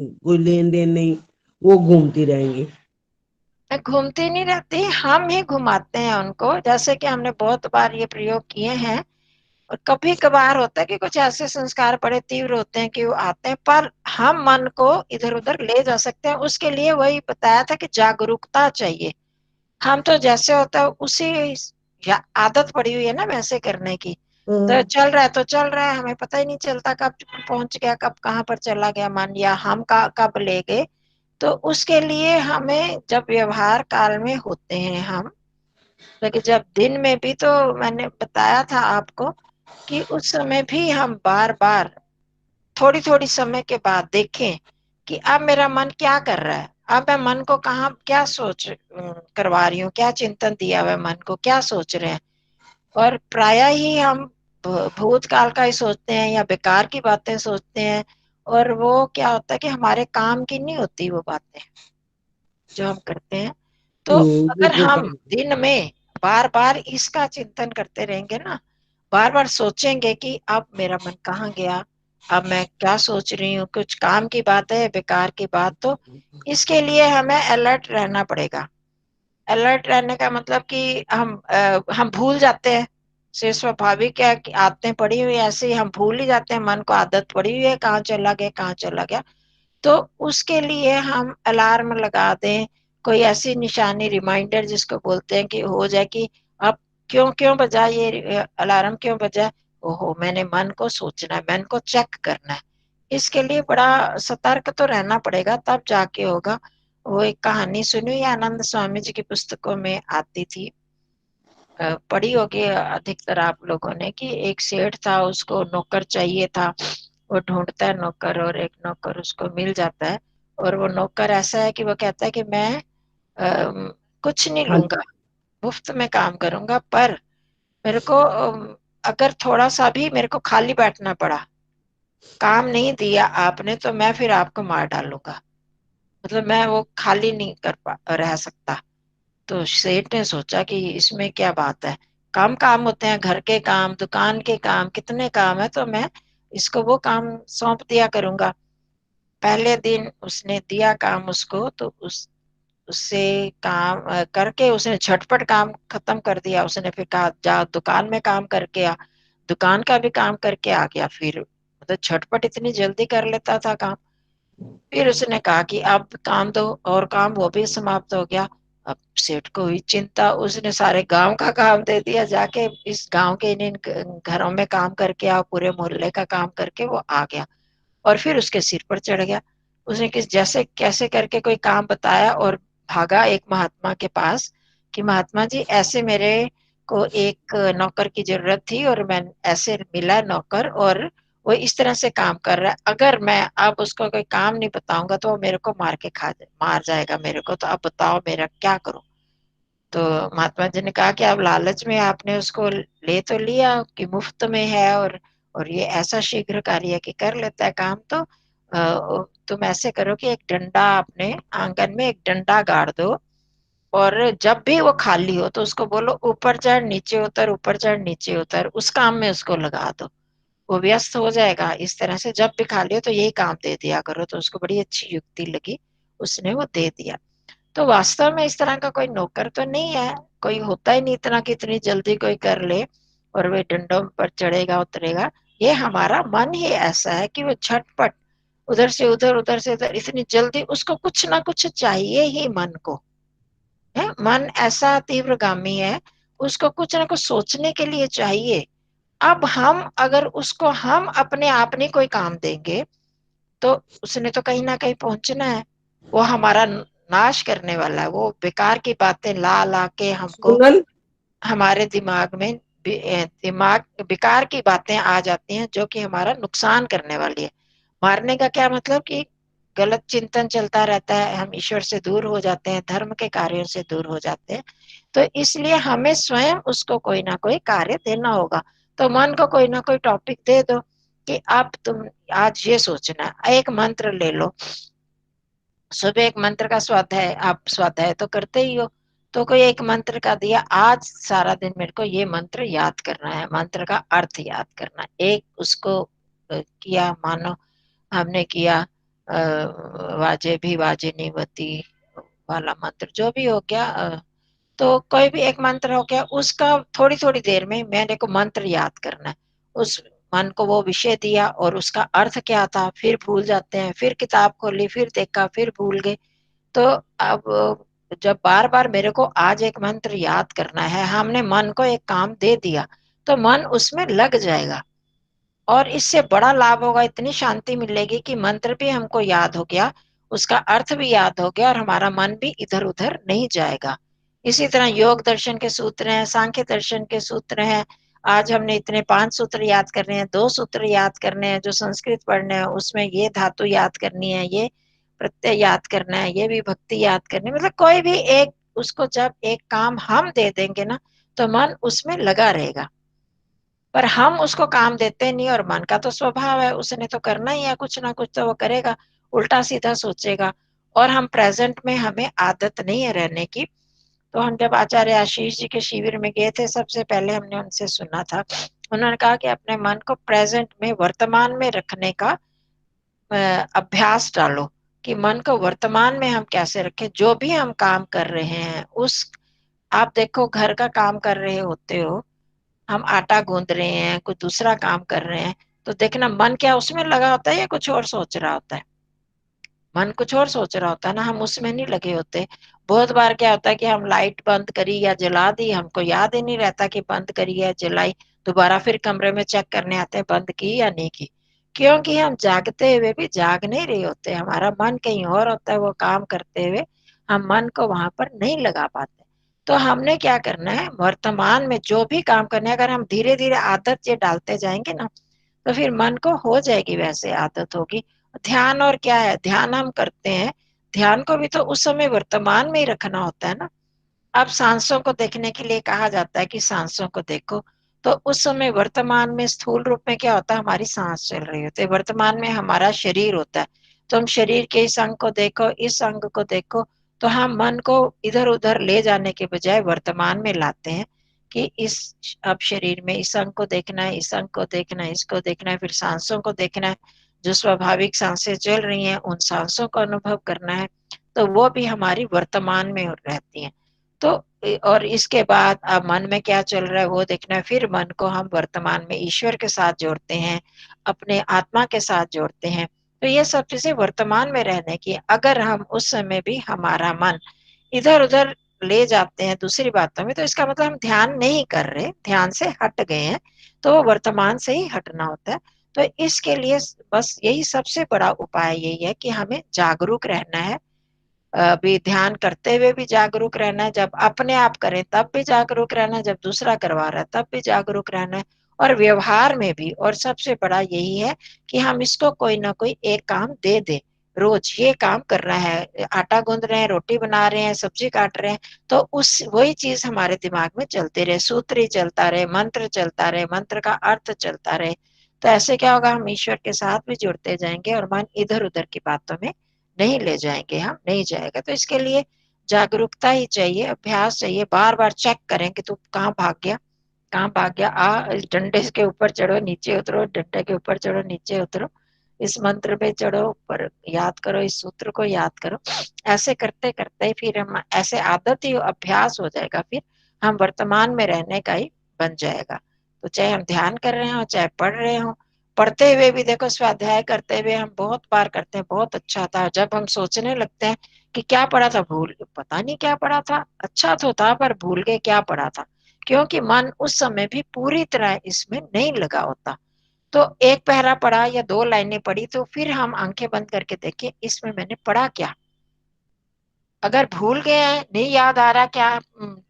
कोई लेन देन नहीं, वो घूमती रहेंगी। घूमती नहीं रहती, हम ही घुमाते हैं उनको। जैसे कि हमने बहुत बार ये प्रयोग किए हैं। और कभी कभार होता है कि कुछ ऐसे संस्कार बड़े तीव्र होते हैं कि वो आते हैं, पर हम मन को इधर उधर ले जा सकते हैं। उसके लिए वही बताया था कि जागरूकता चाहिए। हम तो जैसे होता है उसी या आदत पड़ी हुई है ना वैसे करने की। तो हाँ। चल रहा है तो चल रहा है, हमें पता ही नहीं चलता कब पहुंच गया, कब कहाँ पर चला गया मन, या हम का कब ले गए। तो उसके लिए हमें जब व्यवहार काल में होते हैं हम, लेकिन जब दिन में भी, तो मैंने बताया था आपको कि उस समय भी हम बार बार थोड़ी थोड़ी समय के बाद देखें कि अब मेरा मन क्या कर रहा है, अब मैं मन को कहाँ क्या सोच करवा रही हूँ, क्या चिंतन दिया हुआ है मन को, क्या सोच रहे हैं। और प्रायः ही हम भूतकाल का ही सोचते हैं या बेकार की बातें सोचते हैं। और वो क्या होता है कि हमारे काम की नहीं होती वो बातें जो हम करते हैं। तो अगर बिल्कुल हम सही। दिन में बार बार इसका चिंतन करते रहेंगे ना, बार बार सोचेंगे कि अब मेरा मन कहाँ गया, अब मैं क्या सोच रही हूँ, कुछ काम की बात है बेकार की बात, तो इसके लिए हमें अलर्ट रहना पड़ेगा। अलर्ट रहने का मतलब कि हम भूल जाते हैं। से स्वाभाविक है कि आदतें पड़ी हुई ऐसे ही हम भूल ही जाते हैं, मन को आदत पड़ी हुई है कहाँ चला गया कहाँ चला गया। तो उसके लिए हम अलार्म लगा दें, कोई ऐसी निशानी रिमाइंडर जिसको बोलते हैं कि हो जाए कि अब क्यों क्यों बजा ये अलार्म, क्यों बजा, ओहो मैंने मन को सोचना है, मन को चेक करना है। इसके लिए बड़ा सतर्क तो रहना पड़ेगा, तब जाके होगा। वो एक कहानी सुनी हुई आनंद स्वामी जी की पुस्तकों में आती थी, पढ़ी होगी अधिकतर आप लोगों ने, कि एक सेठ था, उसको नौकर चाहिए था। वो ढूंढता है नौकर, और एक नौकर उसको मिल जाता है। और वो नौकर ऐसा है कि वो कहता है कि मैं कुछ नहीं हाँ। लूंगा, मुफ्त में काम करूंगा, पर मेरे को अगर थोड़ा सा भी मेरे को खाली बैठना पड़ा, काम नहीं दिया आपने, तो मैं फिर आपको मार डालूंगा। मतलब मैं वो खाली नहीं रह सकता। तो सेठ ने सोचा कि इसमें क्या बात है, कम काम होते हैं, घर के काम, दुकान के काम, कितने काम है, तो मैं इसको वो काम सौंप दिया करूंगा। पहले दिन उसने दिया काम उसको, तो उससे काम करके उसने झटपट काम खत्म कर दिया। उसने फिर कहा जा दुकान में काम करके आ, दुकान का भी काम करके आ गया। फिर मतलब झटपट इतनी जल्दी कर लेता था काम। फिर उसने कहा कि अब काम दो, और काम वो भी समाप्त हो गया। अब सेठ को हुई चिंता, उसने सारे गांव का काम दे दिया, जाके इस गांव के इन इन घरों में काम करके आओ, पूरे मोहल्ले का काम करके वो आ गया। और फिर उसके सिर पर चढ़ गया। उसने किस जैसे कैसे करके कोई काम बताया, और भागा एक महात्मा के पास कि महात्मा जी ऐसे मेरे को एक नौकर की जरूरत थी, और मैं ऐसे मिला नौकर, और वो इस तरह से काम कर रहा है, अगर मैं अब उसको कोई काम नहीं बताऊंगा तो वो मेरे को मार के मार जाएगा मेरे को, तो अब बताओ मेरा क्या करूं। तो महात्मा जी ने कहा कि अब लालच में आपने उसको ले तो लिया कि मुफ्त में है, और ये ऐसा शीघ्र कार्य कि कर लेता है काम, तो तुम ऐसे करो कि एक डंडा अपने आंगन में एक डंडा गाड़ दो, और जब भी वो खाली हो तो उसको बोलो ऊपर चढ़ नीचे उतर, ऊपर चढ़ नीचे उतर, उस काम में उसको लगा दो। वो व्यस्त हो जाएगा। इस तरह से जब भी खाली हो तो यही काम दे दिया करो। तो उसको बड़ी अच्छी युक्ति लगी, उसने वो दे दिया। तो वास्तव में इस तरह का कोई नौकर तो नहीं है, कोई होता ही नहीं इतना कि इतनी जल्दी कोई कर ले और वे डंडों पर चढ़ेगा उतरेगा। ये हमारा मन ही ऐसा है कि वो झटपट उधर से उधर इतनी जल्दी, उसको कुछ ना कुछ चाहिए ही मन को। है मन ऐसा तीव्रगामी है, उसको कुछ ना कुछ सोचने के लिए चाहिए। अब हम अगर उसको हम अपने आप नहीं कोई काम देंगे, तो उसने तो कहीं ना कहीं पहुंचना है। वो हमारा नाश करने वाला है, वो बेकार की बातें ला ला के हमको सोनल। हमारे दिमाग में दिमाग बेकार की बातें आ जाती हैं जो कि हमारा नुकसान करने वाली है। मारने का क्या मतलब कि गलत चिंतन चलता रहता है, हम ईश्वर से दूर हो जाते हैं, धर्म के कार्यों से दूर हो जाते हैं। तो इसलिए हमें स्वयं उसको कोई ना कोई कार्य देना होगा। तो मन को कोई ना कोई टॉपिक दे दो कि अब तुम आज ये सोचना है। एक मंत्र ले लो, सुबह एक मंत्र का स्वाध्याय, आप स्वाध्याय तो करते ही हो, तो कोई एक मंत्र का दिया, आज सारा दिन मेरे को ये मंत्र याद करना है, मंत्र का अर्थ याद करना है। एक उसको किया, मानो हमने किया वाजे भी वाजे निवती वाला मंत्र जो भी हो गया, तो कोई भी एक मंत्र हो गया, उसका थोड़ी थोड़ी देर में मेरे को मंत्र याद करना है। उस मन को वो विषय दिया और उसका अर्थ क्या था, फिर भूल जाते हैं, फिर किताब खोली, फिर देखा, फिर भूल गए। तो अब जब बार बार मेरे को आज एक मंत्र याद करना है, हमने मन को एक काम दे दिया, तो मन उसमें लग जाएगा। और इससे बड़ा लाभ होगा, इतनी शांति मिलेगी कि मंत्र भी हमको याद हो गया, उसका अर्थ भी याद हो गया, और हमारा मन भी इधर उधर नहीं जाएगा। इसी तरह योग दर्शन के सूत्र हैं, सांख्य दर्शन के सूत्र हैं। आज हमने इतने 5 सूत्र याद करने हैं, 2 सूत्र याद करने हैं, जो संस्कृत पढ़ने हैं उसमें ये धातु याद करनी है, ये प्रत्यय याद करना है, ये भी भक्ति याद करनी है। मतलब कोई भी एक, उसको जब एक काम हम दे देंगे ना, तो मन उसमें लगा रहेगा। पर हम उसको काम देते नहीं, और मन का तो स्वभाव है, उसने तो करना ही है, कुछ ना कुछ तो वो करेगा, उल्टा सीधा सोचेगा। और हम प्रेजेंट में, हमें आदत नहीं है रहने की। तो हम जब आचार्य आशीष जी के शिविर में गए थे, सबसे पहले हमने उनसे सुना था, उन्होंने कहा कि अपने मन को प्रेजेंट में, वर्तमान में रखने का अभ्यास डालो। कि मन को वर्तमान में हम कैसे रखें, जो भी हम काम कर रहे हैं उस, आप देखो घर का काम कर रहे होते हो, हम आटा गूंद रहे हैं, कुछ दूसरा काम कर रहे हैं, तो देखना मन क्या उसमें लगा होता है या कुछ और सोच रहा होता है। मन कुछ और सोच रहा होता है ना, हम उसमें नहीं लगे होते। बहुत बार क्या होता है कि हम लाइट बंद करी या जला दी, हमको याद ही नहीं रहता कि बंद करी या जलाई, दोबारा फिर कमरे में चेक करने आते हैं बंद की या नहीं की। क्योंकि हम जागते हुए भी जाग नहीं रहे होते, हमारा मन कहीं और होता है, वो काम करते हुए हम मन को वहां पर नहीं लगा पाते। तो हमने क्या करना है, वर्तमान में जो भी काम करना है, अगर हम धीरे धीरे आदत ये डालते जाएंगे ना, तो फिर मन को हो जाएगी, वैसे आदत होगी। ध्यान और क्या है, ध्यान हम करते हैं, ध्यान को भी तो उस समय वर्तमान में ही रखना होता है ना। अब सांसों को देखने के लिए कहा जाता है कि सांसों को देखो, तो उस समय वर्तमान में स्थूल रूप में क्या होता है, हमारी सांस चल रही होती है, वर्तमान में हमारा शरीर होता है। तो हम शरीर के इस अंग को देखो, इस अंग को देखो, तो हम मन को इधर उधर ले जाने के बजाय वर्तमान में लाते हैं कि इस, अब शरीर में इस अंग को देखना है, इस अंग को देखना है, इसको देखना है, फिर सांसों को देखना है, जो स्वाभाविक सांसें चल रही हैं उन सांसों को अनुभव करना है। तो वो भी हमारी वर्तमान में रहती हैं। तो और इसके बाद अब मन में क्या चल रहा है वो देखना है, फिर मन को हम वर्तमान में ईश्वर के साथ जोड़ते हैं, अपने आत्मा के साथ जोड़ते हैं। तो ये सब चीजें वर्तमान में रहने की। अगर हम उस समय भी हमारा मन इधर उधर ले जाते हैं दूसरी बातों में, तो इसका मतलब हम ध्यान नहीं कर रहे, ध्यान से हट गए हैं। तो वो वर्तमान से ही हटना होता है। तो इसके लिए बस यही सबसे बड़ा उपाय यही है कि हमें जागरूक रहना है। अभी ध्यान करते हुए भी जागरूक रहना है, जब अपने आप करें तब भी जागरूक रहना है, जब दूसरा करवा रहा है तब भी जागरूक रहना है, और व्यवहार में भी। और सबसे बड़ा यही है कि हम इसको कोई ना कोई एक काम दे दे, रोज ये काम करना है, आटा गूंद रहे हैं, रोटी बना रहे हैं, सब्जी काट रहे हैं, तो उस वही चीज हमारे दिमाग में चलती रहे, सूत्र ही चलता रहे, मंत्र चलता रहे, मंत्र का अर्थ चलता रहे। तो ऐसे क्या होगा, हम ईश्वर के साथ भी जुड़ते जाएंगे, और मन इधर उधर की बातों में नहीं ले जाएंगे, हम नहीं जाएगा। तो इसके लिए जागरूकता ही चाहिए, अभ्यास चाहिए, बार बार चेक करें कि तू कहाँ भाग गया, कहाँ भाग गया, इस डंडे के ऊपर चढ़ो नीचे उतरो, डंडे के ऊपर चढ़ो नीचे उतरो, इस मंत्र पे चढ़ो ऊपर, याद करो, इस सूत्र को याद करो। ऐसे करते करते फिर हम, ऐसे आदत ही अभ्यास हो जाएगा, फिर हम वर्तमान में रहने का ही बन जाएगा। तो चाहे हम ध्यान कर रहे हो, चाहे पढ़ रहे हो, पढ़ते हुए भी देखो, स्वाध्याय करते हुए हम बहुत बार करते हैं, बहुत अच्छा था, जब हम सोचने लगते हैं कि क्या पढ़ा था, भूल, पता नहीं क्या पढ़ा था, अच्छा तो था पर भूल गए क्या पढ़ा था। क्योंकि मन उस समय भी पूरी तरह इसमें नहीं लगा होता। तो एक पहरा पढ़ा या 2 लाइनें पढ़ी, तो फिर हम आंखें बंद करके देखें इसमें मैंने पढ़ा क्या। अगर भूल गए हैं, नहीं याद आ रहा क्या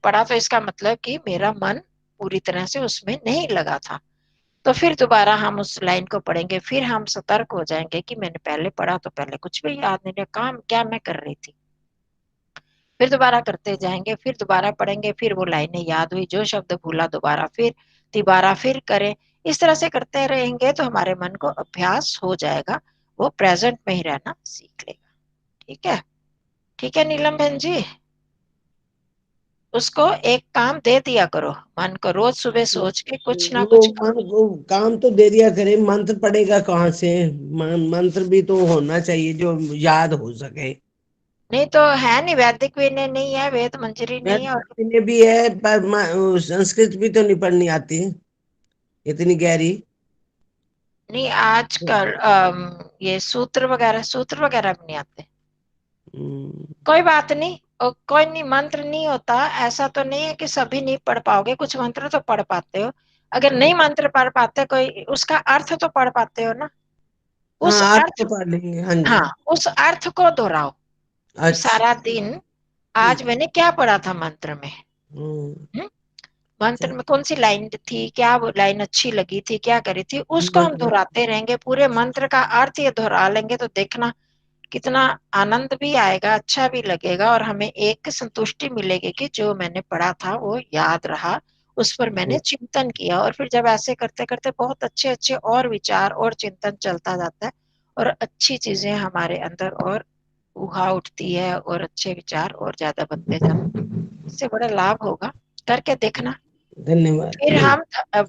पढ़ा, तो इसका मतलब कि मेरा मन पूरी तरह से उसमें नहीं लगा था। तो फिर दोबारा हम उस लाइन को पढ़ेंगे, फिर हम सतर्क हो जाएंगे कि मैंने पहले पढ़ा तो पहले कुछ भी याद नहीं रहा, काम क्या मैं कर रही थी। फिर दोबारा करते जाएंगे, फिर दोबारा पढ़ेंगे, फिर वो लाइनें याद हुई, जो शब्द भूला दोबारा फिर तिबारा फिर करें। इस तरह से करते रहेंगे तो हमारे मन को अभ्यास हो जाएगा, वो प्रेजेंट में ही रहना सीख लेगा। ठीक है, ठीक है नीलम बहन जी। उसको एक काम दे दिया करो, मन को रोज सुबह सोच के कुछ ना वो कुछ मन वो काम तो दे दिया करे, मंत्र पड़ेगा कहाँ से? मंत्र भी तो होना चाहिए जो याद हो सके। नहीं तो है नहीं, वैदिक भी नहीं है, वेद मंजरी नहीं है, और वैसे में भी है पर संस्कृत भी तो नहीं पढ़नी आती इतनी गहरी। नहीं आजकल ये सूत्र वगैरह भी नहीं आते। हम्म, कोई बात नहीं, और कोई नहीं, मंत्र नहीं होता, ऐसा तो नहीं है कि सभी नहीं पढ़ पाओगे, कुछ मंत्र तो पढ़ पाते हो। अगर नहीं मंत्र पढ़ पाते कोई, उसका अर्थ तो पढ़ पाते हो ना, उस हाँ, अर्थ अर्थ, तो पढ़ लेंगे, हाँ जी। हाँ, उस अर्थ को दोहराओ अच्छा। सारा दिन। आज ठीक। मैंने क्या पढ़ा था मंत्र में, हम्म। हम्म? मंत्र चल, में कौन सी लाइन थी, क्या वो लाइन अच्छी लगी थी, क्या करी थी, उसको हम मंत्र। दोहराते रहेंगे, पूरे मंत्र का अर्थ ये दोहरा लेंगे, तो देखना कितना आनंद भी आएगा, अच्छा भी लगेगा, और हमें एक संतुष्टि मिलेगी कि जो मैंने पढ़ा था वो याद रहा, उस पर मैंने चिंतन किया, और फिर जब ऐसे करते करते बहुत अच्छे अच्छे और विचार और चिंतन चलता जाता है, और अच्छी चीजें हमारे अंदर और उहा उठती है, और अच्छे विचार और ज्यादा बनते जाते हैं। इससे बड़ा लाभ होगा, करके देखना। धन्यवाद। फिर हम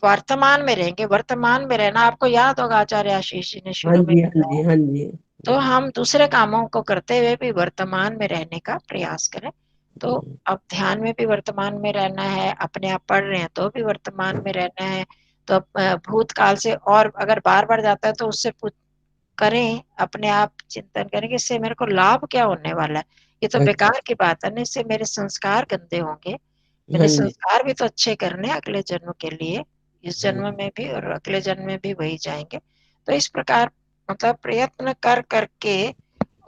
वर्तमान में रहेंगे, वर्तमान में रहना आपको याद होगा, आचार्य आशीष जी ने हाँ शुरू में जी, हाँ बताया। जी, हाँ जी। तो हम दूसरे कामों को करते हुए भी वर्तमान में रहने का प्रयास करें। तो अब ध्यान में भी वर्तमान में रहना है, अपने आप पढ़ रहे हैं तो भी वर्तमान में रहना है। तो भूतकाल से, और अगर बार बार जाता है तो उससे करें, अपने आप चिंतन करें कि इससे मेरे को लाभ क्या होने वाला है। ये तो अच्छा। बेकार की बात है ना, इससे मेरे संस्कार गंदे होंगे, हाँ मैंने जी। संस्कार भी तो अच्छे करने हैं अगले जन्म के लिए, इस जन्म में भी और अगले जन्म में भी वही जाएंगे। तो इस प्रकार मतलब प्रयत्न कर करके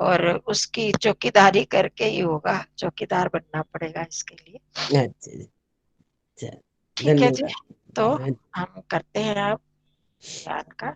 और उसकी चौकीदारी करके ही होगा, चौकीदार बनना पड़ेगा इसके लिए। अच्छा जी। अच्छा। ठीक है जी, धन्यवाद। तो हाँ। हम करते हैं अब ध्यान का